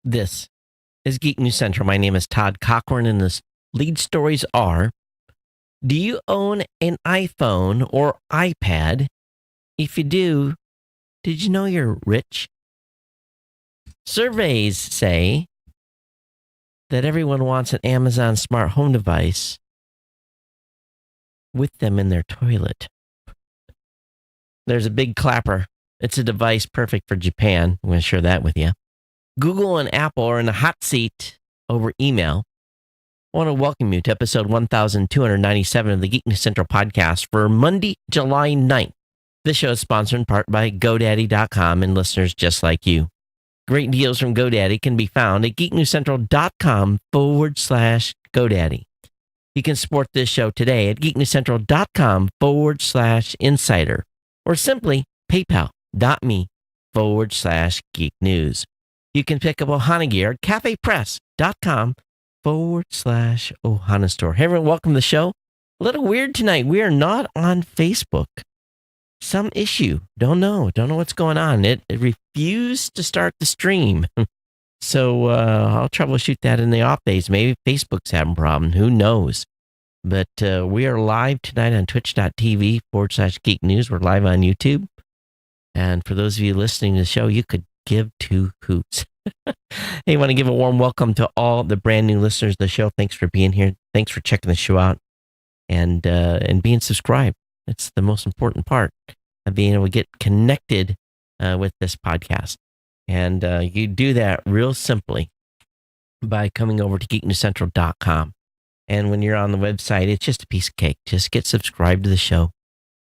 This is Geek News Central. My name is Todd Cochran, and the lead stories are: do you own an iPhone or iPad? If you do, did you know you're rich? Surveys say that everyone wants an Amazon smart home device with them in their toilet. There's a big clapper. It's a device perfect for Japan. I'm going to share that with you. Google and Apple are in the hot seat over email. I want to welcome you to episode 1297 of the Geek News Central podcast for Monday, July 9th. This show is sponsored in part by GoDaddy.com and listeners just like you. Great deals from GoDaddy can be found at geeknewscentral.com/GoDaddy. You can support this show today at geeknewscentral.com/insider or simply paypal.me/geeknews. You can pick up Ohana gear at cafepress.com/Ohana store. Hey everyone, welcome to the show. A little weird tonight. We are not on Facebook. Some issue. Don't know what's going on. It refused to start the stream. So I'll troubleshoot that in the off days. Maybe Facebook's having a problem. Who knows? But we are live tonight on twitch.tv/Geek News. We're live on YouTube. And for those of you listening to the show, you could give two hoots. Hey, I want to give a warm welcome to all the brand new listeners of the show. Thanks for being here. Thanks for checking the show out and being subscribed. It's the most important part of being able to get connected with this podcast. And you do that real simply by coming over to geeknewscentral.com. And when you're on the website, it's just a piece of cake. Just get subscribed to the show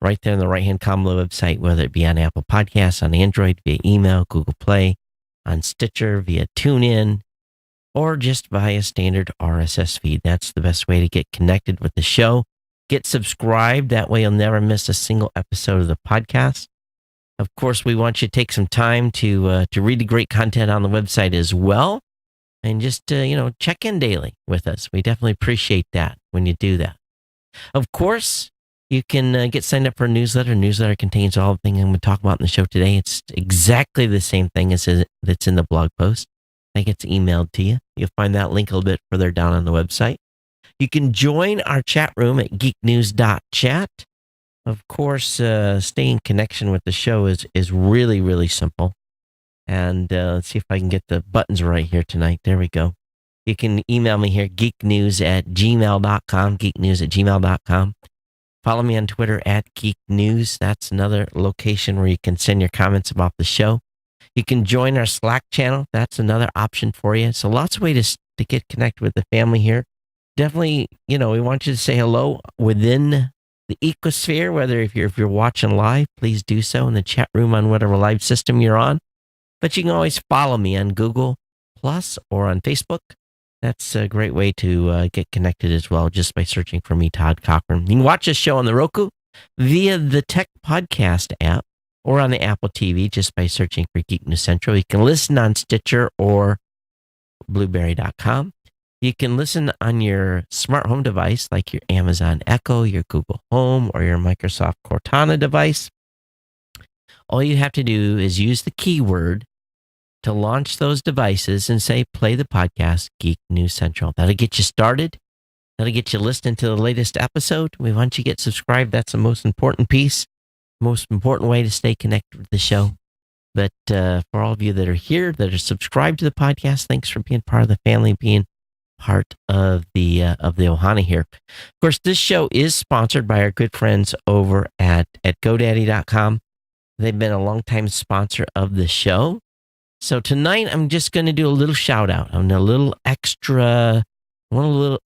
right there in the right-hand column of the website, whether it be on Apple Podcasts, on Android, via email, Google Play, on Stitcher, via TuneIn, or just via standard RSS feed. That's the best way to get connected with the show. Get subscribed. That way you'll never miss a single episode of the podcast. Of course, we want you to take some time to read the great content on the website as well. And just, check in daily with us. We definitely appreciate that when you do that. Of course, you can get signed up for a newsletter. A newsletter contains all the things I'm going to talk about in the show today. It's exactly the same thing as that's in the blog post. That gets emailed to you. You'll find that link a little bit further down on the website. You can join our chat room at geeknews.chat. Of course, staying in connection with the show is really, really simple. And let's see if I can get the buttons right here tonight. There we go. You can email me here, geeknews@gmail.com, geeknews@gmail.com. Follow me on Twitter @geeknews. That's another location where you can send your comments about the show. You can join our Slack channel. That's another option for you. So lots of ways to get connected with the family here. Definitely, we want you to say hello within the ecosphere, whether if you're watching live, please do so in the chat room on whatever live system you're on. But you can always follow me on Google Plus or on Facebook. That's a great way to get connected as well, just by searching for me, Todd Cochran. You can watch this show on the Roku via the Tech Podcast app or on the Apple TV just by searching for Geek News Central. You can listen on Stitcher or Blueberry.com. You can listen on your smart home device like your Amazon Echo, your Google Home, or your Microsoft Cortana device. All you have to do is use the keyword to launch those devices and say, play the podcast, Geek News Central. That'll get you started. That'll get you listening to the latest episode. We want you to get subscribed. That's the most important piece, most important way to stay connected with the show. But for all of you that are here, that are subscribed to the podcast, thanks for being part of the family, being part of the Ohana here. Of course, this show is sponsored by our good friends over at GoDaddy.com. They've been a longtime sponsor of the show. So tonight, I'm just going to do a little shout out. I want a little extra from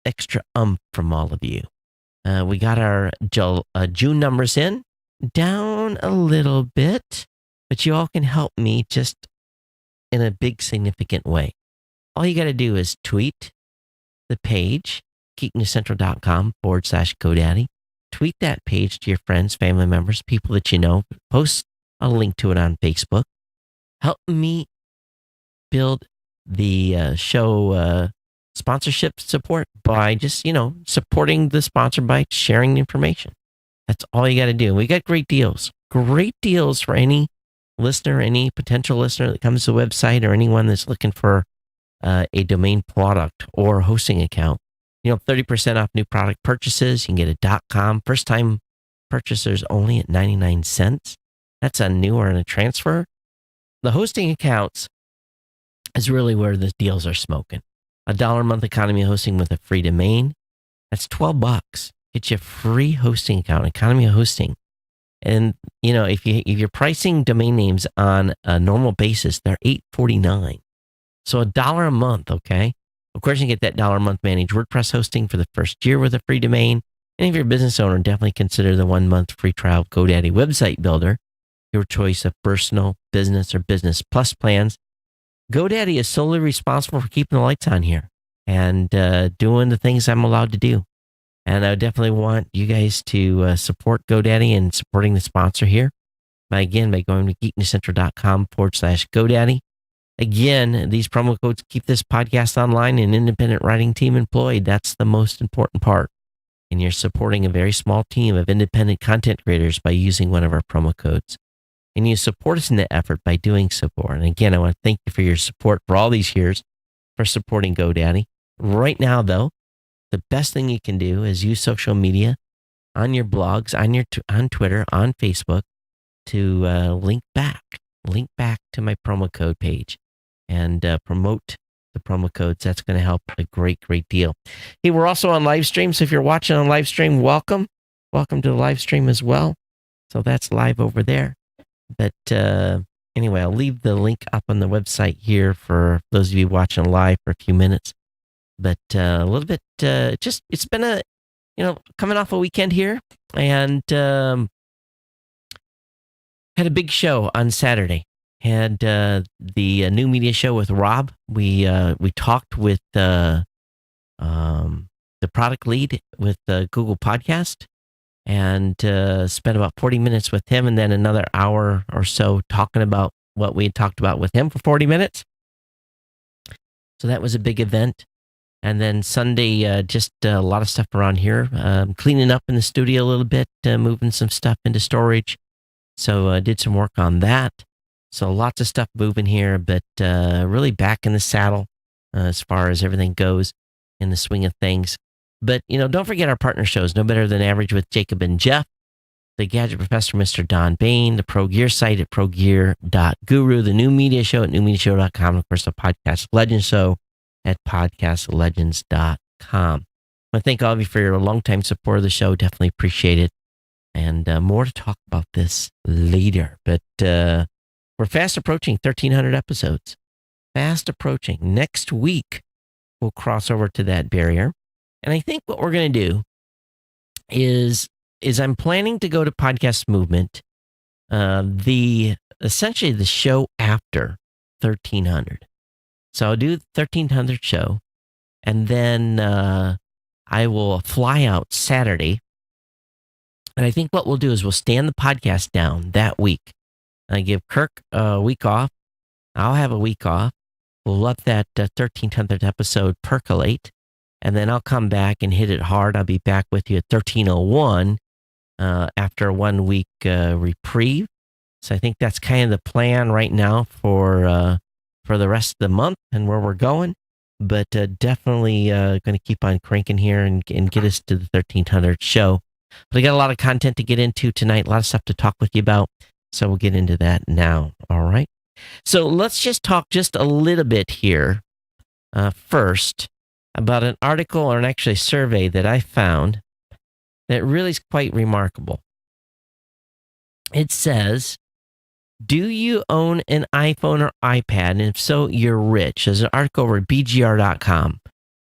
all of you. We got our June numbers in, down a little bit, but you all can help me just in a big significant way. All you got to do is tweet the page, geeknewscentral.com/GoDaddy. Tweet that page to your friends, family members, people that you know. Post a link to it on Facebook. Help me build the show sponsorship support by just, supporting the sponsor by sharing the information. That's all you got to do. We got great deals for any listener, any potential listener that comes to the website, or anyone that's looking for a domain product or hosting account. 30% off new product purchases. You can get a .com. First time purchasers only at 99 cents. That's a new or a transfer. The hosting accounts is really where the deals are smoking. $1 a month economy hosting with a free domain. That's $12. Get you a free hosting account, economy of hosting. And if you're pricing domain names on a normal basis, they're $8.49. So $1 a month, okay? Of course, you get that $1 a month managed WordPress hosting for the first year with a free domain. And if you're a business owner, definitely consider the 1 month free trial of GoDaddy Website Builder, your choice of personal, business, or business plus plans. GoDaddy is solely responsible for keeping the lights on here and doing the things I'm allowed to do. And I definitely want you guys to support GoDaddy and supporting the sponsor here by going to geeknewscentral.com/GoDaddy. Again, these promo codes keep this podcast online and independent writing team employed. That's the most important part. And you're supporting a very small team of independent content creators by using one of our promo codes. And you support us in that effort by doing so. And again, I want to thank you for your support for all these years for supporting GoDaddy. Right now, though, the best thing you can do is use social media on your blogs, on Twitter, on Facebook to link back to my promo code page and promote the promo codes. That's going to help a great deal. Hey, we're also on live stream. So if you're watching on live stream, welcome to the live stream as well. So that's live over there. But anyway, I'll leave the link up on the website here for those of you watching live for a few minutes. But a little bit, it's been coming off a weekend here and had a big show on Saturday. Had the new media show with Rob. We talked with the product lead with Google Podcast and spent about 40 minutes with him and then another hour or so talking about what we had talked about with him for 40 minutes. So that was a big event. And then Sunday, just a lot of stuff around here, cleaning up in the studio a little bit, moving some stuff into storage. So I did some work on that. So lots of stuff moving here, but really back in the saddle as far as everything goes in the swing of things. But, don't forget our partner shows, No Better Than Average with Jacob and Jeff, the Gadget Professor, Mr. Don Bain, the Pro Gear site at progear.guru, the new media show at newmediashow.com, and of course, the Podcast Legends show at podcastlegends.com. I want to thank all of you for your longtime support of the show. Definitely appreciate it. And more to talk about this later. But we're fast approaching 1,300 episodes. Fast approaching. Next week, we'll cross over to that barrier. And I think what we're going to do is I'm planning to go to Podcast Movement, essentially the show after 1,300. So I'll do the 1,300 show, and then I will fly out Saturday. And I think what we'll do is we'll stand the podcast down that week. I give Kirk a week off. I'll have a week off. We'll let that 1,300th episode percolate, and then I'll come back and hit it hard. I'll be back with you at 1,301 after a 1 week reprieve. So I think that's kind of the plan right now for the rest of the month and where we're going. But definitely going to keep on cranking here and get us to the 1,300 show. But I got a lot of content to get into tonight, a lot of stuff to talk with you about. So we'll get into that now. All right. So let's just talk just a little bit here first about an article or actually a survey that I found that really is quite remarkable. It says, do you own an iPhone or iPad? And if so, you're rich. There's an article over at bgr.com.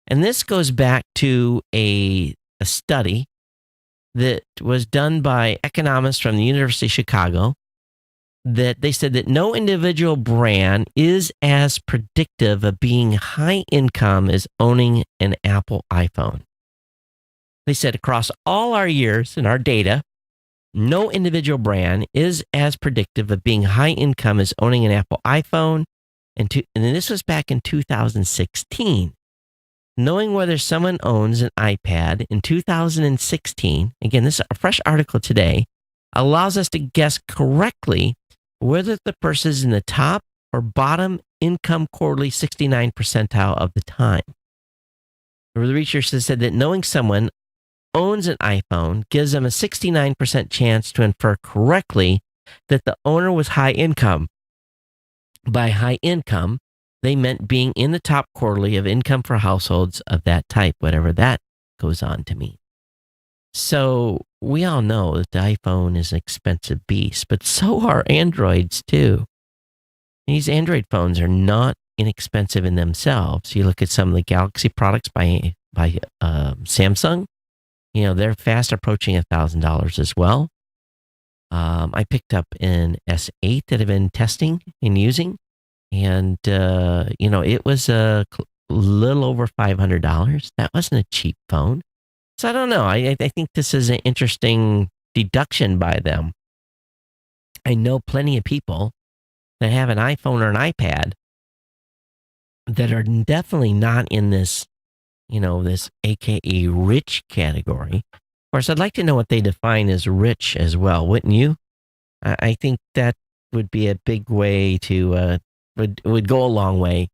And this goes back to a study that was done by economists from the University of Chicago, that they said that no individual brand is as predictive of being high income as owning an Apple iPhone. They said across all our years and our data, no individual brand is as predictive of being high income as owning an Apple iPhone. And this was back in 2016. Knowing whether someone owns an iPad in 2016, again, this is a fresh article today, allows us to guess correctly whether the person is in the top for bottom income quarterly 69th percentile of the time. The research has said that knowing someone owns an iPhone gives them a 69% chance to infer correctly that the owner was high income. By high income, they meant being in the top quarterly of income for households of that type, whatever that goes on to mean. So we all know that the iPhone is an expensive beast, but so are Androids too. These Android phones are not inexpensive in themselves. You look at some of the Galaxy products by Samsung, they're fast approaching $1,000 as well. I picked up an S8 that I've been testing and using, and it was a little over $500. That wasn't a cheap phone. So I don't know. I think this is an interesting deduction by them. I know plenty of people that have an iPhone or an iPad that are definitely not in this, this AKA rich category. Of course, I'd like to know what they define as rich as well, wouldn't you? I think that would be a big way to, would go a long way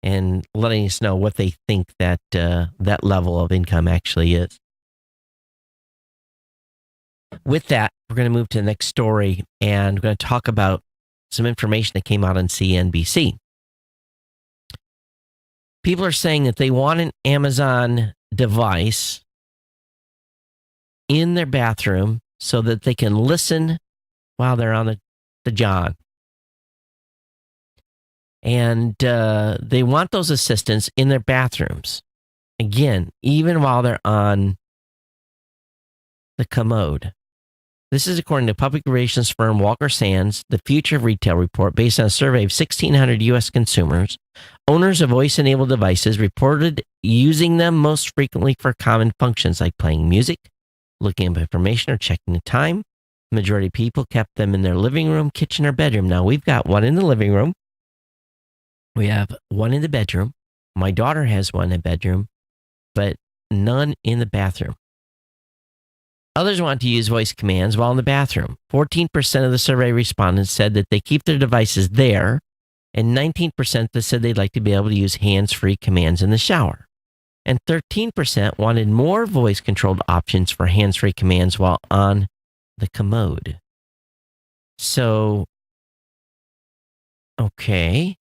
in letting us know what they think that that level of income actually is. With that, we're going to move to the next story, and we're going to talk about some information that came out on CNBC. People are saying that they want an Amazon device in their bathroom so that they can listen while they're on the John. And they want those assistants in their bathrooms. Again, even while they're on the commode. This is according to public relations firm Walker Sands, the Future of Retail report, based on a survey of 1,600 U.S. consumers. Owners of voice-enabled devices reported using them most frequently for common functions like playing music, looking up information, or checking the time. The majority of people kept them in their living room, kitchen, or bedroom. Now, we've got one in the living room. We have one in the bedroom. My daughter has one in the bedroom, but none in the bathroom. Others want to use voice commands while in the bathroom. 14% of the survey respondents said that they keep their devices there, and 19% that said they'd like to be able to use hands-free commands in the shower. And 13% wanted more voice-controlled options for hands-free commands while on the commode. So, okay.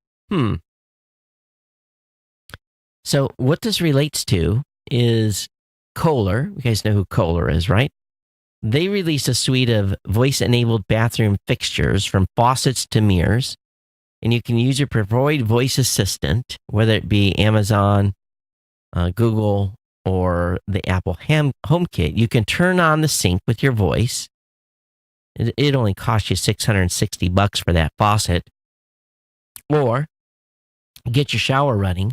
So what this relates to is Kohler. You guys know who Kohler is, right? They released a suite of voice-enabled bathroom fixtures from faucets to mirrors, and you can use your preferred voice assistant, whether it be Amazon, Google, or the Apple HomeKit. You can turn on the sink with your voice. It only costs you $660 for that faucet, or get your shower running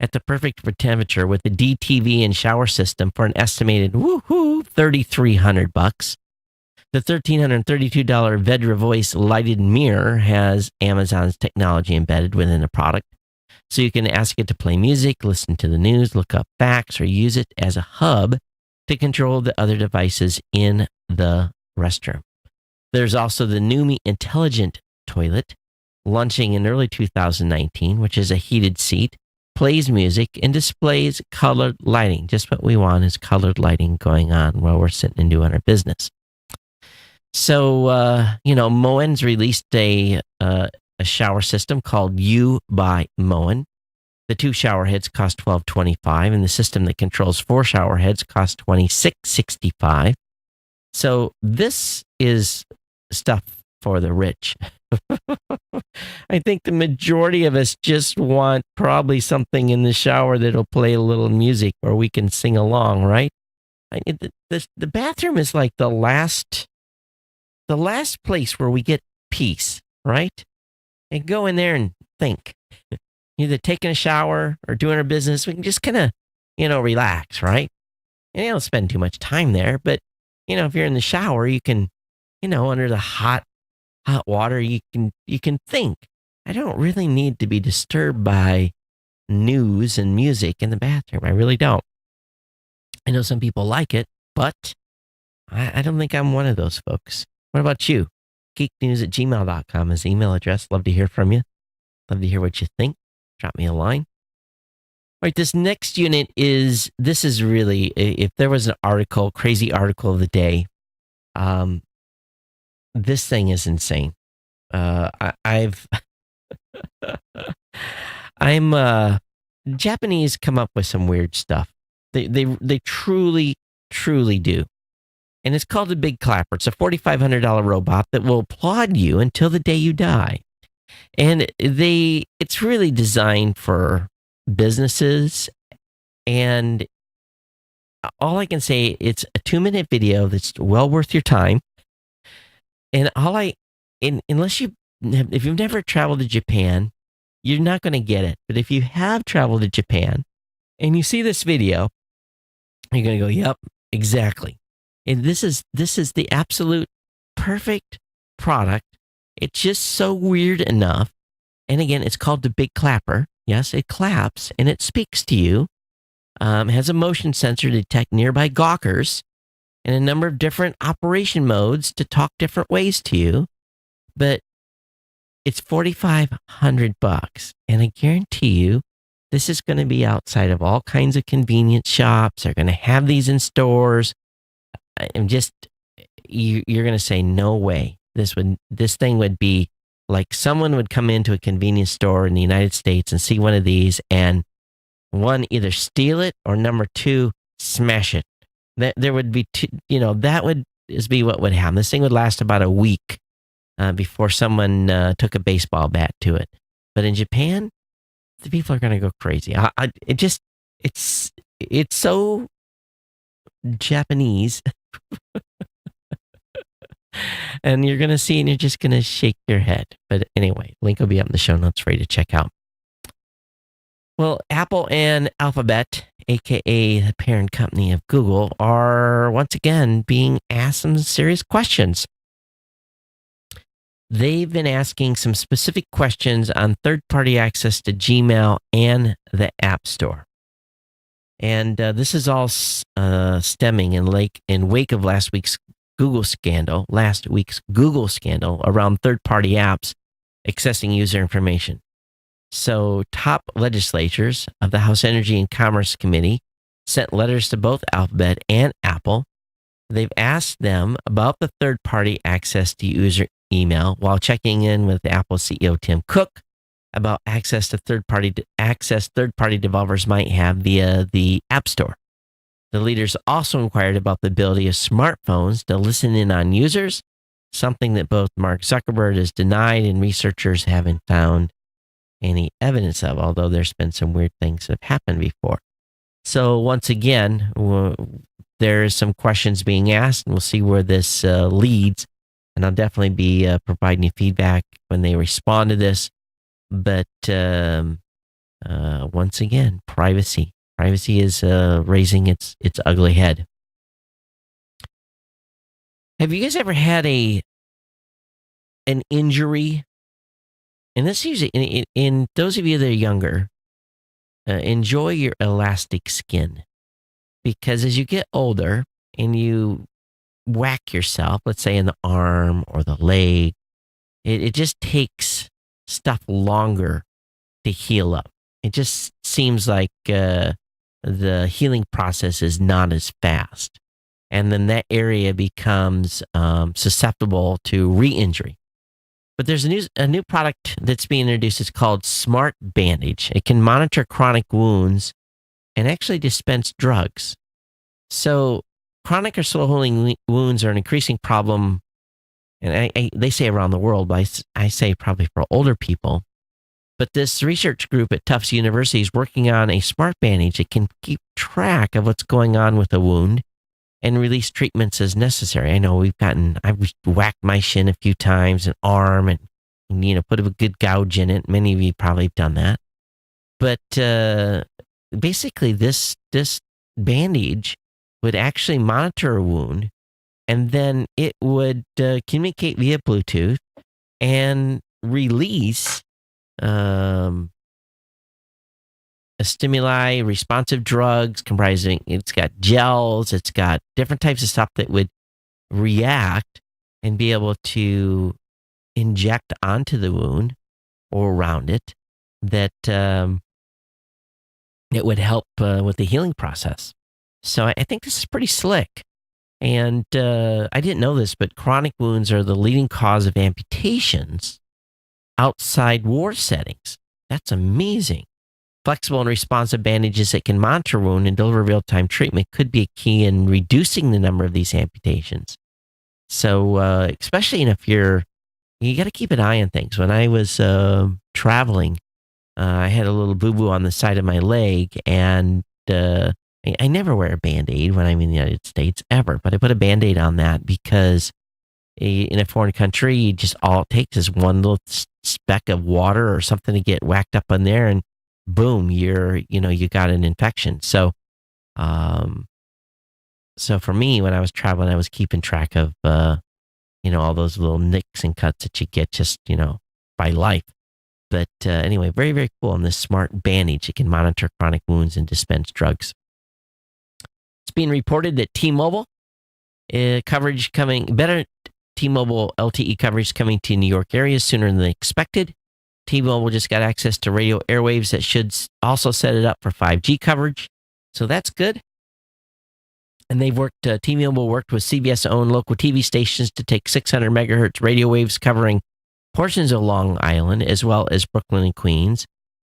at the perfect temperature with the DTV and shower system for an estimated $3,300. The $1,332 Vedra Voice lighted mirror has Amazon's technology embedded within the product, so you can ask it to play music, listen to the news, look up facts, or use it as a hub to control the other devices in the restroom. There's also the Numi Intelligent Toilet, launching in early 2019, which is a heated seat, plays music, and displays colored lighting. Just what we want is colored lighting going on while we're sitting and doing our business. So, Moen's released a shower system called U by Moen. The 2 shower heads cost $12.25, and the system that controls 4 shower heads costs $26.65. So this is stuff for the rich. I think the majority of us just want probably something in the shower that'll play a little music or we can sing along, right? The bathroom is like the last place where we get peace, right? And go in there and think. Either taking a shower or doing our business, we can just kind of, relax, right? And you don't spend too much time there, but, if you're in the shower, you can, under the hot water, you can think. I don't really need to be disturbed by news and music in the bathroom. I really don't. I know some people like it, but I don't think I'm one of those folks. What about you? geeknews@gmail.com is the email address. Love to hear from you. Love to hear what you think. Drop me a line. All right, this next unit is really, if there was an article, crazy article of the day, this thing is insane. Japanese come up with some weird stuff. They truly, truly do. And it's called a Big Clapper. It's a $4,500 robot that will applaud you until the day you die. And it's really designed for businesses. And all I can say, it's a 2-minute video that's well worth your time. And if you've never traveled to Japan, you're not going to get it. But if you have traveled to Japan and you see this video, you're going to go, yep, exactly. And this is the absolute perfect product. It's just so weird enough. And again, it's called the Big Clapper. Yes, it claps and it speaks to you. It has a motion sensor to detect nearby gawkers and a number of different operation modes to talk different ways to you. But it's $4,500, and I guarantee you, this is going to be outside of all kinds of convenience shops. They're going to have these in stores. And you're going to say, no way. This thing would be like someone would come into a convenience store in the United States and see one of these, and one, either steal it, or number two, smash it. There would be that would be what would happen. This thing would last about a week before someone took a baseball bat to it. But in Japan, the people are going to go crazy. It's so Japanese. And you're going to see, and you're just going to shake your head. But anyway, link will be up in the show notes for you to check out. Well, Apple and Alphabet, aka the parent company of Google, are once again being asked some serious questions. They've been asking some specific questions on third-party access to Gmail and the App Store. And this is all stemming in wake of last week's Google scandal around third-party apps accessing user information. So top legislators of the House Energy and Commerce Committee sent letters to both Alphabet and Apple. They've asked them about the third-party access to user email while checking in with Apple CEO Tim Cook about access third-party developers might have via the App Store. The leaders also inquired about the ability of smartphones to listen in on users, something that both Mark Zuckerberg has denied and researchers haven't found any evidence of, although there's been some weird things that have happened before. So once again, there's some questions being asked, and we'll see where this leads. And I'll definitely be providing you feedback when they respond to this. But once again, privacy is raising its ugly head. Have you guys ever had an injury? And this usually, in those of you that are younger, enjoy your elastic skin, because as you get older and you whack yourself, let's say in the arm or the leg, it just takes stuff longer to heal up. It just seems like the healing process is not as fast. And then that area becomes susceptible to re-injury. But there's a new product that's being introduced. It's called Smart Bandage. It can monitor chronic wounds and actually dispense drugs. So chronic or slow-healing wounds are an increasing problem, and they say around the world, but I say probably for older people. But this research group at Tufts University is working on a smart bandage that can keep track of what's going on with a wound and release treatments as necessary. I know I've whacked my shin a few times, an arm, and put a good gouge in it. Many of you probably have done that. But basically, this bandage would actually monitor a wound, and then it would communicate via Bluetooth and release a stimuli, responsive drugs it's got gels, it's got different types of stuff that would react and be able to inject onto the wound or around it that it would help with the healing process. So I think this is pretty slick. And I didn't know this, but chronic wounds are the leading cause of amputations outside war settings. That's amazing. Flexible and responsive bandages that can monitor wound and deliver real-time treatment could be a key in reducing the number of these amputations. So especially if you got to keep an eye on things. When I was traveling, I had a little boo-boo on the side of my leg, and I never wear a Band-Aid when I'm in the United States, ever. But I put a Band-Aid on that because in a foreign country, just all it takes is one little speck of water or something to get whacked up in there, and boom, you got an infection. So, so for me, when I was traveling, I was keeping track of, all those little nicks and cuts that you get just, by life. But anyway, very, very cool. And this smart bandage, it can monitor chronic wounds and dispense drugs. It's being reported that T-Mobile coverage better T-Mobile LTE coverage coming to New York area sooner than expected. T-Mobile just got access to radio airwaves that should also set it up for 5G coverage. So that's good. And T-Mobile worked with CBS-owned local TV stations to take 600 megahertz radio waves covering portions of Long Island, as well as Brooklyn and Queens,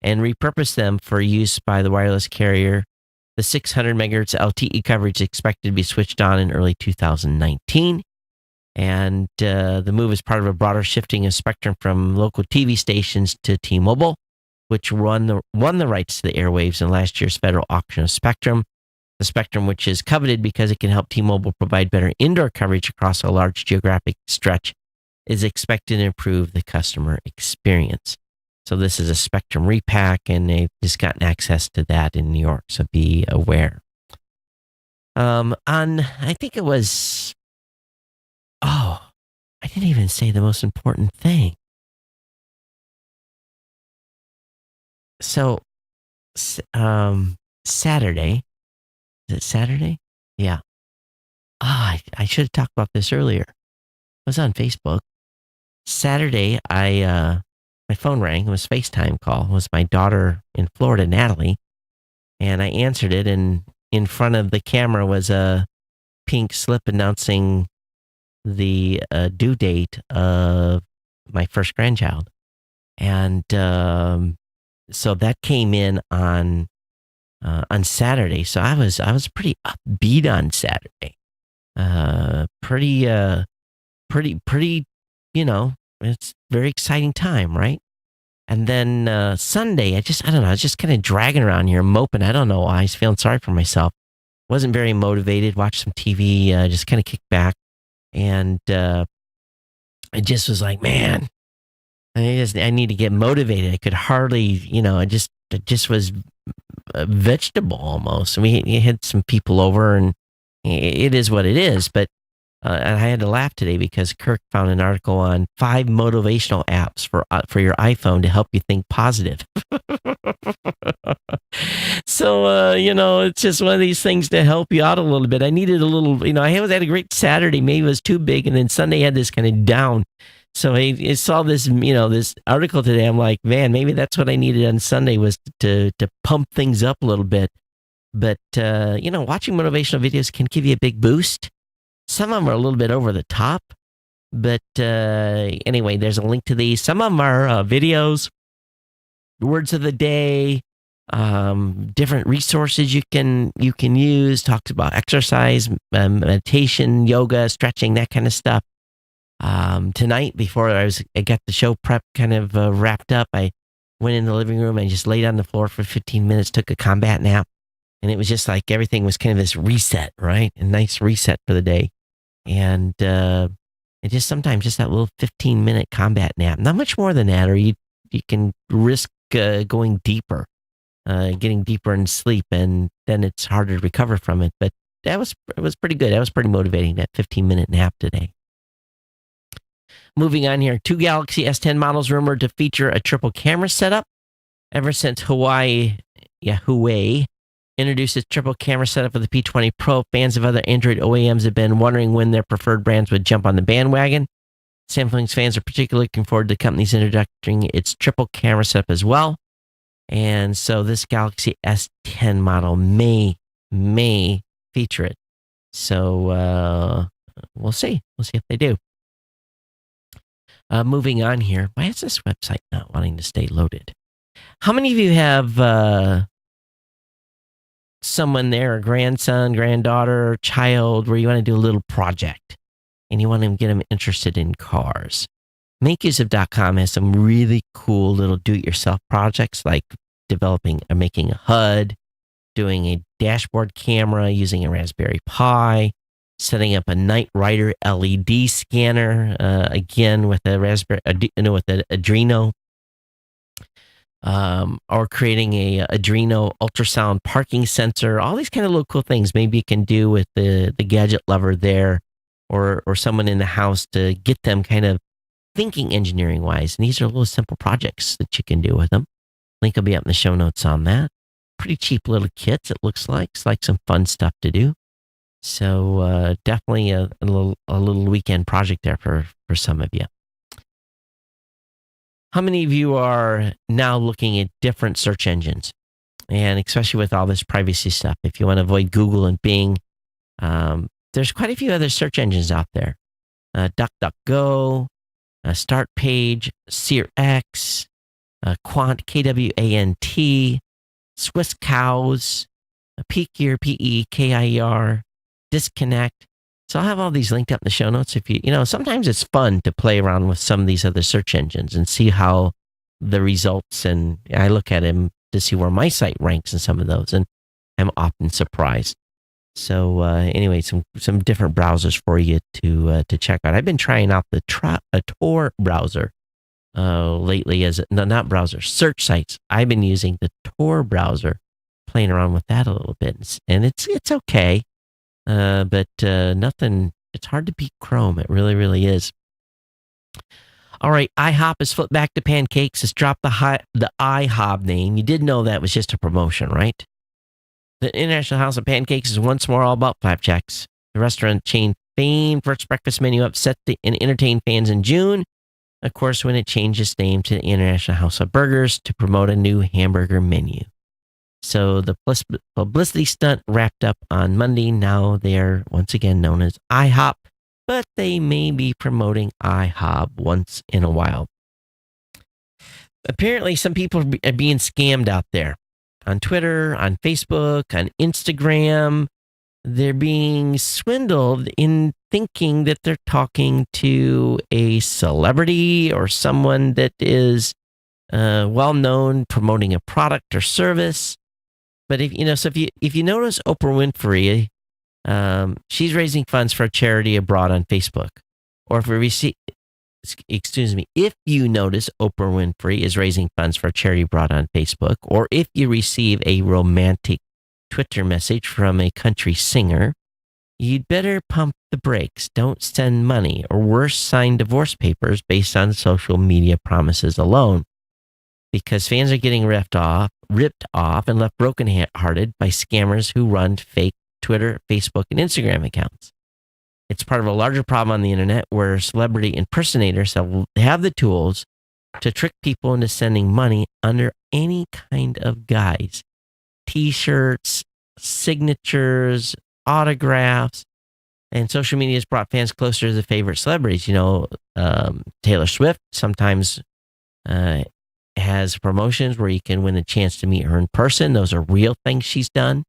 and repurpose them for use by the wireless carrier. The 600 megahertz LTE coverage is expected to be switched on in early 2019. And the move is part of a broader shifting of spectrum from local TV stations to T-Mobile, which won the rights to the airwaves in last year's federal auction of spectrum. The spectrum, which is coveted because it can help T-Mobile provide better indoor coverage across a large geographic stretch, is expected to improve the customer experience. So this is a spectrum repack, and they've just gotten access to that in New York, so be aware. I think it was... Oh, I didn't even say the most important thing. So, Saturday. Is it Saturday? Yeah. I should have talked about this earlier. I was on Facebook. Saturday, my phone rang. It was a FaceTime call. It was my daughter in Florida, Natalie. And I answered it, and in front of the camera was a pink slip announcing the due date of my first grandchild. And so that came in on Saturday. So I was pretty upbeat on Saturday. Pretty, it's a very exciting time, right? And then Sunday, I don't know, I was just kind of dragging around here, moping. I don't know why. I was feeling sorry for myself. Wasn't very motivated. Watched some TV, just kind of kicked back. And I just was like, man, I need to get motivated. I could hardly, I just was a vegetable almost. And we had some people over, and it is what it is. But and I had to laugh today because Kirk found an article on 5 motivational apps for your iPhone to help you think positive. So, it's just one of these things to help you out a little bit. I needed a little, I had a great Saturday. Maybe it was too big. And then Sunday had this kind of down. So I saw this, this article today. I'm like, man, maybe that's what I needed on Sunday, was to pump things up a little bit. But, watching motivational videos can give you a big boost. Some of them are a little bit over the top. But anyway, there's a link to these. Some of them are videos, words of the day, different resources you can use. Talks about exercise, meditation, yoga, stretching, that kind of stuff. Tonight, before I got the show prep kind of wrapped up, I went in the living room and just laid on the floor for 15 minutes, took a combat nap, and it was just like everything was kind of this reset, right? A nice reset for the day. And it just sometimes just that little 15-minute combat nap, not much more than that, or you can risk going deeper, getting deeper in sleep, and then it's harder to recover from it. But it was pretty good. That was pretty motivating, that 15-minute nap today. Moving on here, 2 Galaxy S10 models rumored to feature a triple camera setup. Ever since Huawei introduced its triple camera setup for the P20 Pro, fans of other Android OEMs have been wondering when their preferred brands would jump on the bandwagon. Samsung's fans are particularly looking forward to the company's introducing its triple camera setup as well. And so this Galaxy S10 model may feature it. So we'll see. We'll see if they do. Moving on here. Why is this website not wanting to stay loaded? How many of you have someone there, a grandson, granddaughter, child, where you want to do a little project and you want to get them interested in cars? MakeUseOf.com has some really cool little do-it-yourself projects like developing or making a HUD, doing a dashboard camera using a Raspberry Pi, setting up a Knight Rider LED scanner, again with a with an Adreno, or creating a Adreno ultrasound parking sensor. All these kind of little cool things maybe you can do with the gadget lover there, or someone in the house to get them kind of thinking engineering wise. And these are little simple projects that you can do with them. Link will be up in the show notes on that. Pretty cheap little kits, it looks like. It's like some fun stuff to do. So definitely a little weekend project there for some of you. How many of you are now looking at different search engines? And especially with all this privacy stuff, if you want to avoid Google and Bing, there's quite a few other search engines out there. DuckDuckGo, StartPage, SearX, Quant, KWANT, Swiss Cows, Pekier, PEKIER, Disconnect. So I'll have all these linked up in the show notes. If sometimes it's fun to play around with some of these other search engines and see how the results, and I look at them to see where my site ranks in some of those, and I'm often surprised. So anyway, some different browsers for you to check out. I've been trying out the Tor browser lately search sites. I've been using the Tor browser, playing around with that a little bit, and it's okay, but nothing. It's hard to beat Chrome. It really, really is. All right, IHOP has flipped back to pancakes. It's dropped the IHOB name. You did know that was just a promotion, right? The International House of Pancakes is once more all about flapjacks. The restaurant chain famed for its breakfast menu upset and entertained fans in June, of course, when it changed its name to the International House of Burgers to promote a new hamburger menu. So the publicity stunt wrapped up on Monday. Now they're once again known as IHOP, but they may be promoting IHOB once in a while. Apparently, some people are being scammed out there. On Twitter, on Facebook, on Instagram, they're being swindled in thinking that they're talking to a celebrity or someone that is well-known promoting a product or service. But if you notice Oprah Winfrey, she's raising funds for a charity abroad on Facebook. Or if you notice Oprah Winfrey is raising funds for a charity abroad on Facebook, or if you receive a romantic Twitter message from a country singer, you'd better pump the brakes. Don't send money, or worse, sign divorce papers based on social media promises alone. Because fans are getting ripped off, and left brokenhearted by scammers who run fake Twitter, Facebook, and Instagram accounts. It's part of a larger problem on the internet where celebrity impersonators have the tools to trick people into sending money under any kind of guise. T-shirts, signatures, autographs, and social media has brought fans closer to the favorite celebrities. Taylor Swift sometimes has promotions where you can win a chance to meet her in person. Those are real things she's done.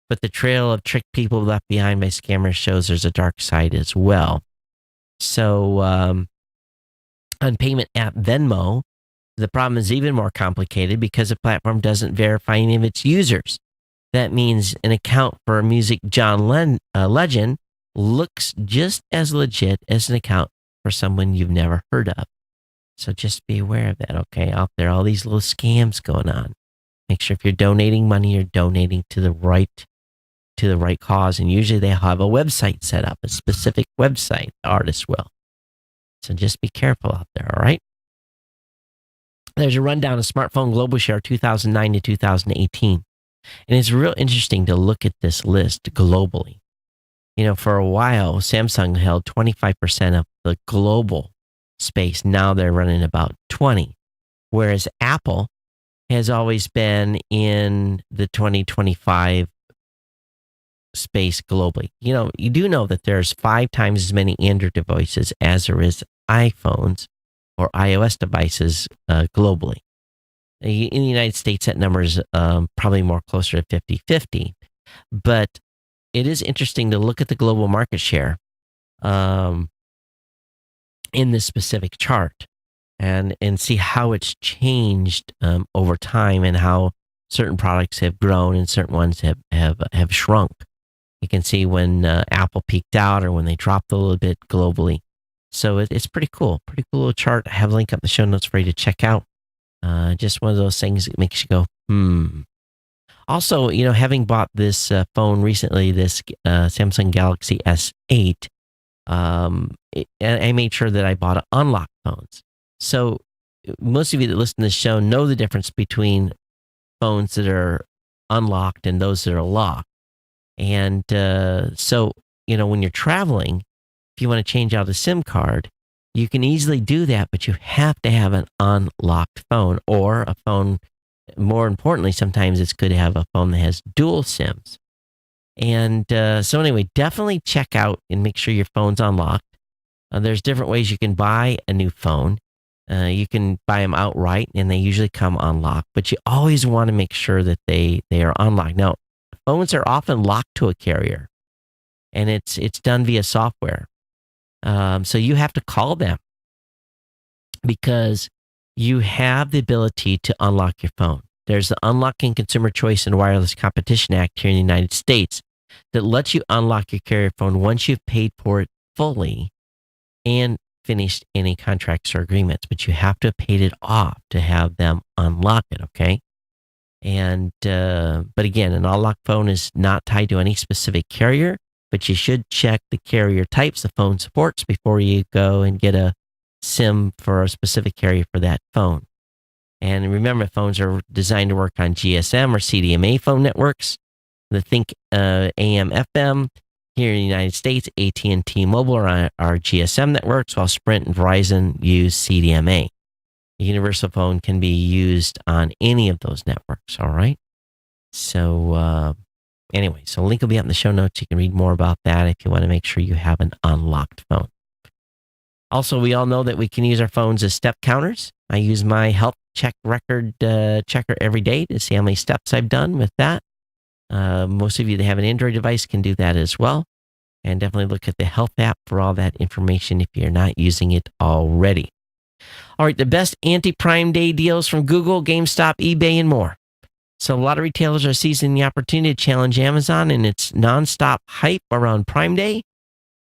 But the trail of tricked people left behind by scammers shows there's a dark side as well. So on payment app Venmo, the problem is even more complicated because the platform doesn't verify any of its users. That means an account for a music John Legend looks just as legit as an account for someone you've never heard of. So just be aware of that, okay? Out there, all these little scams going on. Make sure if you're donating money, you're donating to the right cause. And usually they have a website set up, a specific website, the artist will. So just be careful out there, all right? There's a rundown of smartphone global share 2009 to 2018. And it's real interesting to look at this list globally. For a while, Samsung held 25% of the global space. Now they're running about 20%. Whereas Apple has always been in the 2025 space globally. You do know that there's 5 times as many Android devices as there is iPhones or iOS devices globally. In the United States, that number is probably more closer to 50-50. But it is interesting to look at the global market share in this specific chart and see how it's changed over time and how certain products have grown and certain ones have shrunk. You can see when Apple peaked out or when they dropped a little bit globally. So it's pretty cool. Pretty cool little chart. I have a link up in the show notes for you to check out. Just one of those things that makes you go, Also, having bought this phone recently, this Samsung Galaxy S8, I made sure that I bought unlocked phones. So most of you that listen to this show know the difference between phones that are unlocked and those that are locked. And so, when you're traveling, if you want to change out a SIM card, you can easily do that, but you have to have an unlocked phone or a phone. More importantly, sometimes it's good to have a phone that has dual SIMs. And so anyway, definitely check out and make sure your phone's unlocked. There's different ways you can buy a new phone. You can buy them outright, and they usually come unlocked. But you always want to make sure that they are unlocked. Now, phones are often locked to a carrier, and it's done via software. So you have to call them because you have the ability to unlock your phone. There's the Unlocking Consumer Choice and Wireless Competition Act here in the United States that lets you unlock your carrier phone once you've paid for it fully and finished any contracts or agreements. But you have to have paid it off to have them unlock it, okay? And but again, an unlocked phone is not tied to any specific carrier, but you should check the carrier types the phone supports before you go and get a SIM for a specific carrier for that phone. And remember, phones are designed to work on GSM or CDMA phone networks. Think AM/FM. Here in the United States, AT&T and T-Mobile are GSM networks, while Sprint and Verizon use CDMA. A universal phone can be used on any of those networks, all right? So anyway, so link will be up in the show notes. You can read more about that if you want to make sure you have an unlocked phone. Also, we all know that we can use our phones as step counters. I use my health check record checker every day to see how many steps I've done with that. Most of you that have an Android device can do that as well. And definitely look at the health app for all that information if you're not using it already. All right, the best anti-Prime Day deals from Google, GameStop, eBay, and more. So a lot of retailers are seizing the opportunity to challenge Amazon in its nonstop hype around Prime Day.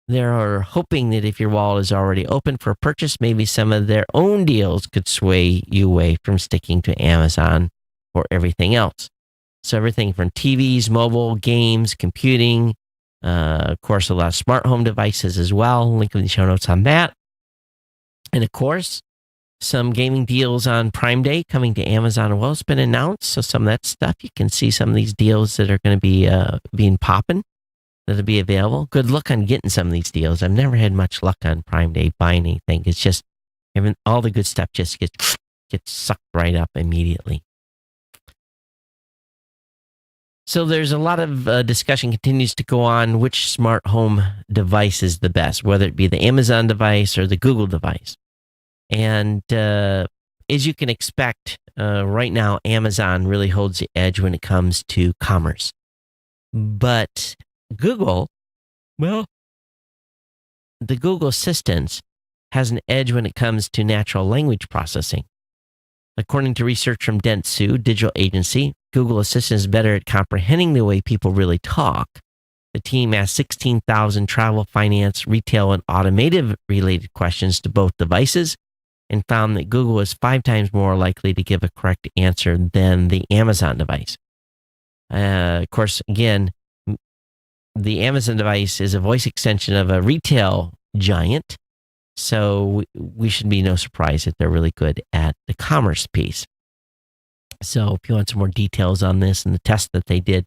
They're hoping that if your wallet is already open for a purchase, maybe some of their own deals could sway you away from sticking to Amazon for everything else. So everything from TVs, mobile, games, computing, of course, a lot of smart home devices as well. Link in the show notes on that. And of course, some gaming deals on Prime Day coming to Amazon as well has been announced. So some of that stuff, you can see some of these deals that are going to be being popping. That'll be available. Good luck on getting some of these deals. I've never had much luck on Prime Day buying anything. It's just all the good stuff just gets sucked right up immediately. So there's a lot of discussion continues to go on which smart home device is the best, whether it be the Amazon device or the Google device. And as you can expect, right now, Amazon really holds the edge when it comes to commerce. But Google, well, the Google Assistant has an edge when it comes to natural language processing. According to research from Dentsu digital agency, Google Assistant is better at comprehending the way people really talk. The team asked 16,000 travel, finance, retail, and automotive-related questions to both devices and found that Google is 5 times more likely to give a correct answer than the Amazon device. Of course, again, the Amazon device is a voice extension of a retail giant, so we should be no surprise that they're really good at the commerce piece. So if you want some more details on this and the test that they did,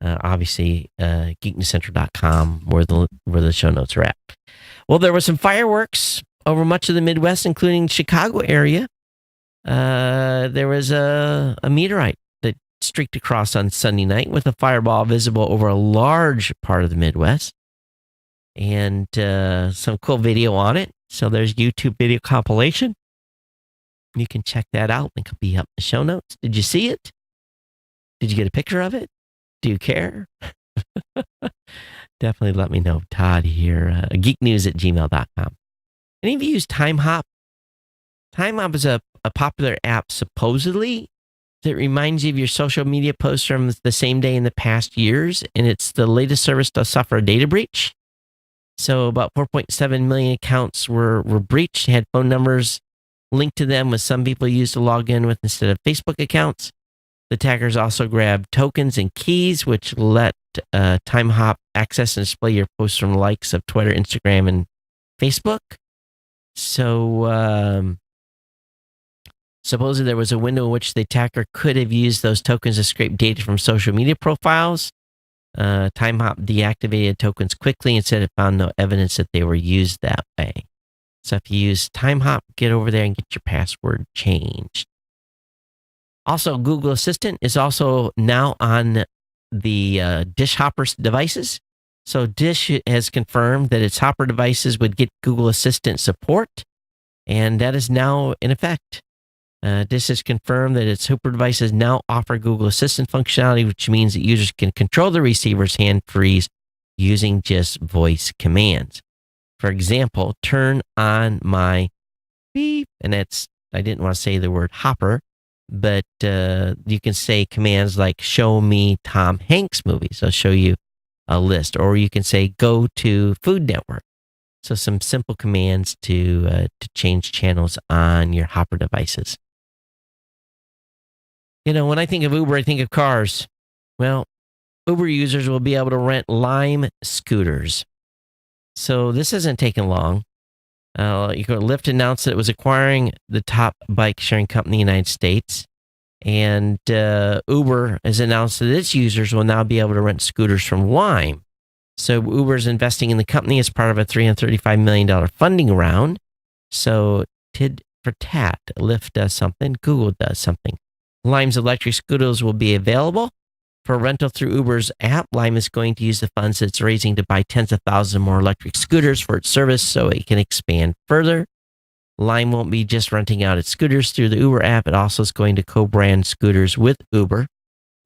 obviously, geeknewscentral.com, where the show notes are at. Well, there were some fireworks over much of the Midwest, including Chicago area. There was a meteorite that streaked across on Sunday night with a fireball visible over a large part of the Midwest. And some cool video on it. So there's YouTube video compilation. You can check that out. Link will be up in the show notes. Did you see it? Did you get a picture of it? Do you care? Definitely let me know. Todd here, geeknews@gmail.com. Any of you use TimeHop? TimeHop is a popular app, supposedly, that reminds you of your social media posts from the same day in the past years, and it's the latest service to suffer a data breach. So about 4.7 million accounts were breached, had phone numbers linked to them, with some people used to log in with instead of Facebook accounts. The attackers also grabbed tokens and keys, which let TimeHop access and display your posts from likes of Twitter, Instagram, and Facebook. So supposedly there was a window in which the attacker could have used those tokens to scrape data from social media profiles. TimeHop deactivated tokens quickly and said it found no evidence that they were used that way. So if you use TimeHop, get over there and get your password changed. Also, Google Assistant is also now on the Dish Hopper devices. So Dish has confirmed that its Hopper devices would get Google Assistant support, and that is now in effect. Dish has confirmed that its Hopper devices now offer Google Assistant functionality, which means that users can control the receiver's hand-frees using just voice commands. For example, turn on my beep, and I didn't want to say the word Hopper, but you can say commands like show me Tom Hanks movies. I'll show you a list. Or you can say go to Food Network. So some simple commands to change channels on your Hopper devices. You know, when I think of Uber, I think of cars. Well, Uber users will be able to rent Lime scooters. So this hasn't taken long. Lyft announced that it was acquiring the top bike sharing company in the United States. And Uber has announced that its users will now be able to rent scooters from Lime. So Uber is investing in the company as part of a $335 million funding round. So tit for tat, Lyft does something, Google does something. Lime's electric scooters will be available for rental through Uber's app. Lime is going to use the funds it's raising to buy tens of thousands more electric scooters for its service so it can expand further. Lime won't be just renting out its scooters through the Uber app. It also is going to co-brand scooters with Uber.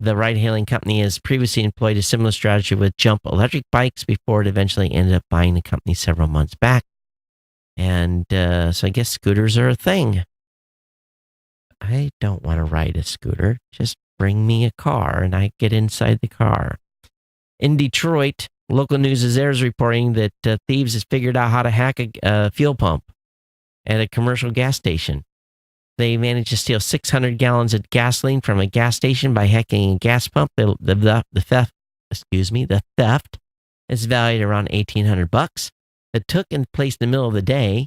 The ride-hailing company has previously employed a similar strategy with Jump electric bikes before it eventually ended up buying the company several months back. And so I guess scooters are a thing. I don't want to ride a scooter. Just bring me a car and I get inside the car. In Detroit, local news is there is reporting that thieves has figured out how to hack a fuel pump at a commercial gas station. They managed to steal 600 gallons of gasoline from a gas station by hacking a gas pump. The theft is valued around $1,800. It took place in the middle of the day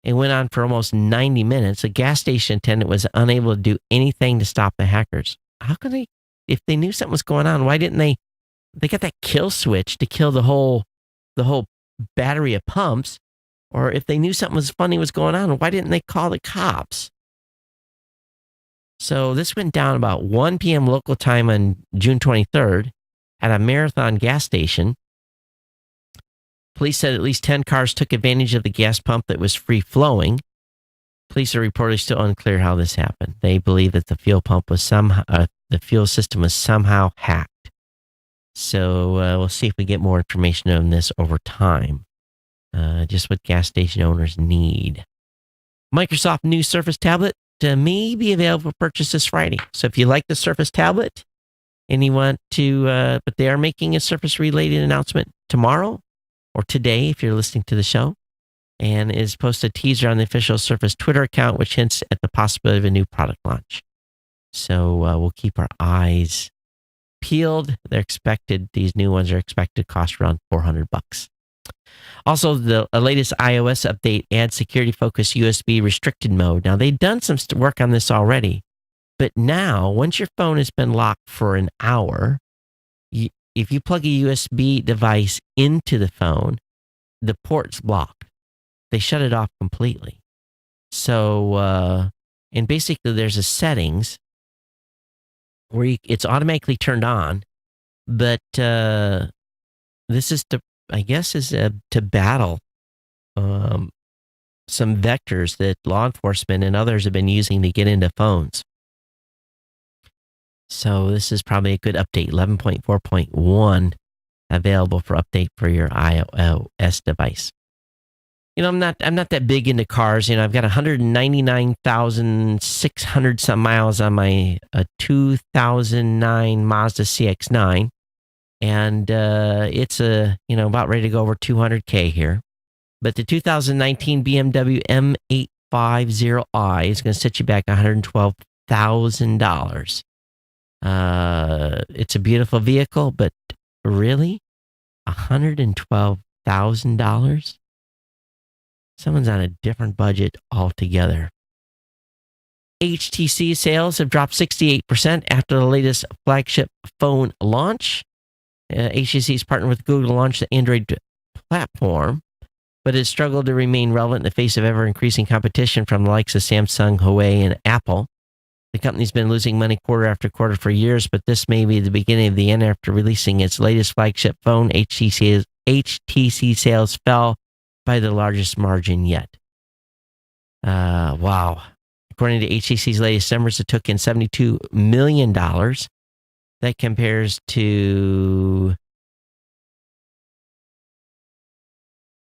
and went on for almost 90 minutes. A gas station attendant was unable to do anything to stop the hackers. How could they, if they knew something was going on, why didn't they got that kill switch to kill the whole battery of pumps? Or if they knew something was funny was going on, why didn't they call the cops? So this went down about 1 p.m. local time on June 23rd at a Marathon gas station. Police said at least 10 cars took advantage of the gas pump that was free-flowing. Police are reportedly still unclear how this happened. They believe that the fuel pump was the fuel system was somehow hacked. So we'll see if we get more information on this over time. Just what gas station owners need. Microsoft new Surface tablet may be available for purchase this Friday. So if you like the Surface tablet and you want to, but they are making a Surface-related announcement tomorrow or today if you're listening to the show, and is posted a teaser on the official Surface Twitter account, which hints at the possibility of a new product launch. So we'll keep our eyes peeled. These new ones are expected to cost around $400. Also, the latest iOS update adds security-focused USB restricted mode. Now, they've done some work on this already, but now, once your phone has been locked for an hour, if you plug a USB device into the phone, the port's blocked. They shut it off completely. So And basically, there's a settings where it's automatically turned on, but this is to, I guess, to battle some vectors that law enforcement and others have been using to get into phones. So this is probably a good update, 11.4.1, available for update for your iOS device. I'm not that big into cars. I've got 199,600 some miles on my 2009 Mazda CX-9, and it's about ready to go over 200K here. But the 2019 BMW M850i is going to set you back $112,000. It's a beautiful vehicle, but really, $112,000? Someone's on a different budget altogether. HTC sales have dropped 68% after the latest flagship phone launch. HTC's partnered with Google to launch the Android platform, but has struggled to remain relevant in the face of ever-increasing competition from the likes of Samsung, Huawei, and Apple. The company's been losing money quarter after quarter for years, but this may be the beginning of the end. After releasing its latest flagship phone, HTC sales fell by the largest margin yet. Wow. According to HTC's latest numbers, it took in $72 million. That compares to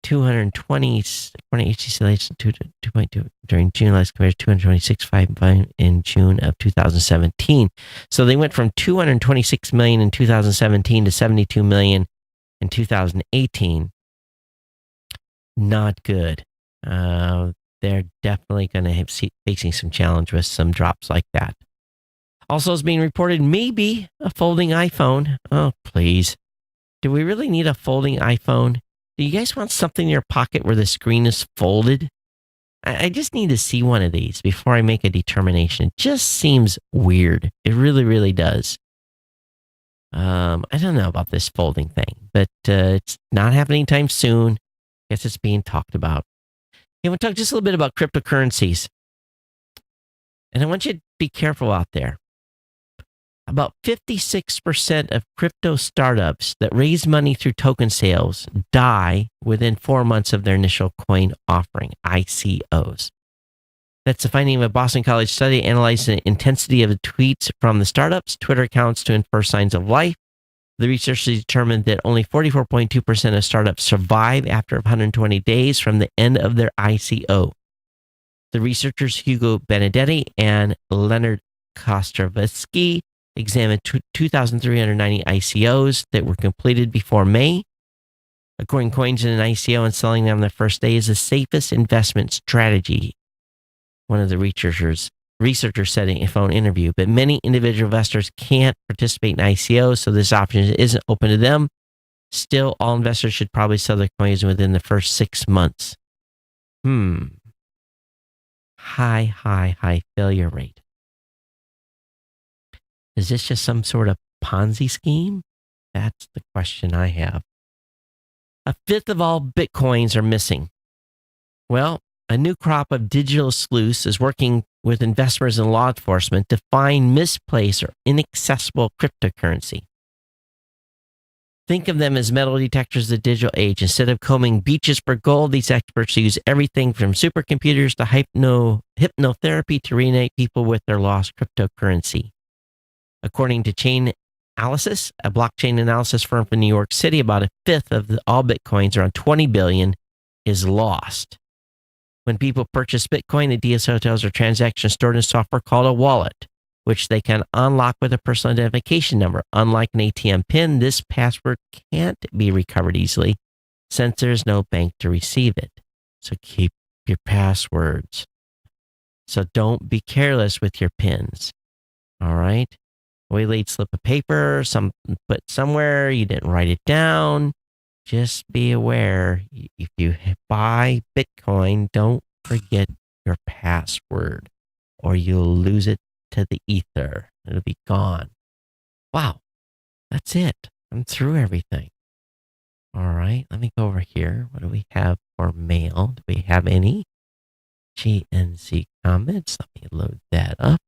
220, according to HTC latest 2.2 during June, last compared to 226.5 in June of 2017. So they went from 226 million in 2017 to 72 million in 2018. Not good. They're definitely going to have facing some challenge with some drops like that. Also, is being reported maybe a folding iPhone. Oh, please. Do we really need a folding iPhone? Do you guys want something in your pocket where the screen is folded? I just need to see one of these before I make a determination. It just seems weird. It really, really does. I don't know about this folding thing, but it's not happening anytime soon. I guess it's being talked about. I want to talk just a little bit about cryptocurrencies. And I want you to be careful out there. About 56% of crypto startups that raise money through token sales die within 4 months of their initial coin offering, ICOs. That's the finding of a Boston College study analyzing the intensity of the tweets from the startups' Twitter accounts to infer signs of life. The researchers determined that only 44.2% of startups survive after 120 days from the end of their ICO. The researchers Hugo Benedetti and Leonard Kostrovsky examined 2,390 ICOs that were completed before May. Acquiring coins in an ICO and selling them on the first day is the safest investment strategy, one of the researchers said in a phone interview. But many individual investors can't participate in ICOs, so this option isn't open to them. Still, all investors should probably sell their coins within the first 6 months. High failure rate. Is this just some sort of Ponzi scheme? That's the question I have. A fifth of all Bitcoins are missing. Well, a new crop of digital sleuths is working with investors and law enforcement to find misplaced or inaccessible cryptocurrency. Think of them as metal detectors of the digital age. Instead of combing beaches for gold, these experts use everything from supercomputers to hypnotherapy to reunite people with their lost cryptocurrency. According to Chainalysis, a blockchain analysis firm from New York City, about a fifth of all Bitcoins, around 20 billion, is lost. When people purchase Bitcoin, the DSOs are transactions stored in software called a wallet, which they can unlock with a personal identification number. Unlike an ATM PIN, this password can't be recovered easily since there's no bank to receive it. So keep your passwords. So don't be careless with your PINs. All right? Waylaid slip of paper, put somewhere, you didn't write it down. Just be aware, if you buy Bitcoin, don't forget your password or you'll lose it to the ether. It'll be gone. Wow, that's it. I'm through everything. All right, let me go over here. What do we have for mail? Do we have any? GNC comments. Let me load that up.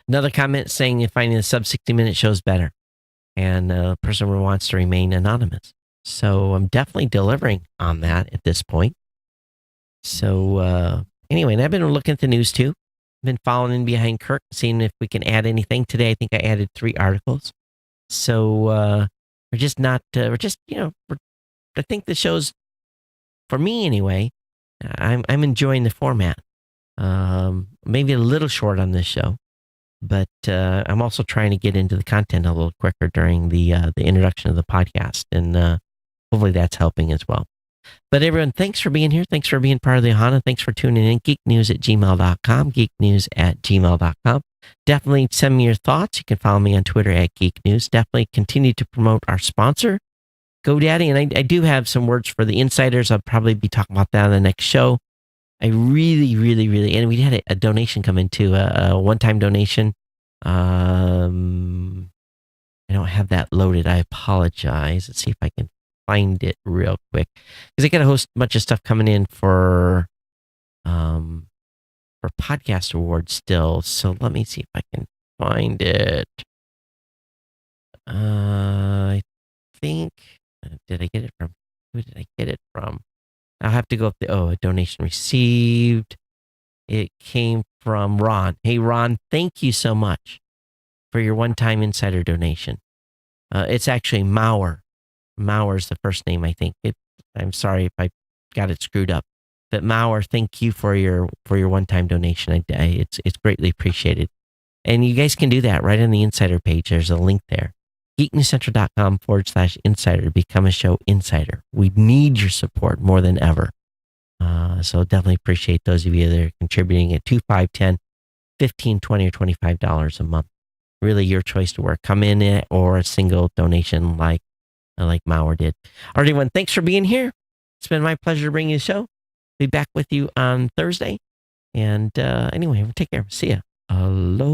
Another comment saying you're finding the sub 60-minute shows better, and a person wants to remain anonymous. So I'm definitely delivering on that at this point. So anyway, and I've been looking at the news too. I've been following in behind Kirk, seeing if we can add anything today. I think I added 3 articles. So we're just not. We're just I think the show's, for me anyway, I'm enjoying the format. Maybe a little short on this show, but I'm also trying to get into the content a little quicker during the introduction of the podcast, and hopefully that's helping as well. But everyone, thanks for being here. Thanks for being part of the Ohana. Thanks for tuning in. geeknews@gmail.com, geeknews@gmail.com. Definitely send me your thoughts. You can follow me on Twitter @geeknews. Definitely continue to promote our sponsor, GoDaddy. And I do have some words for the insiders. I'll probably be talking about that on the next show. I really, really, really, and we had a donation come in too, a one-time donation. I don't have that loaded. I apologize. Let's see if I can find it real quick, because I got a bunch of stuff coming in for podcast awards still. So let me see if I can find it. I think, did I get it from? Who did I get it from? I'll have to go up a donation received. It came from Ron. Hey, Ron, thank you so much for your one-time insider donation. It's actually Mauer. Mauer's the first name, I think. I'm sorry if I got it screwed up. But Mauer, thank you for your one-time donation. It's greatly appreciated. And you guys can do that right on the insider page. There's a link there. geeknewscentral.com/insider to become a show insider. We need your support more than ever. So definitely appreciate those of you that are contributing at $2, $5, $10, $15, $20, or $25 a month. Really your choice to work. Come in it or a single donation like Mauer did. All right, everyone, thanks for being here. It's been my pleasure to bring you the show. Be back with you on Thursday. And anyway, take care. See ya. Aloha.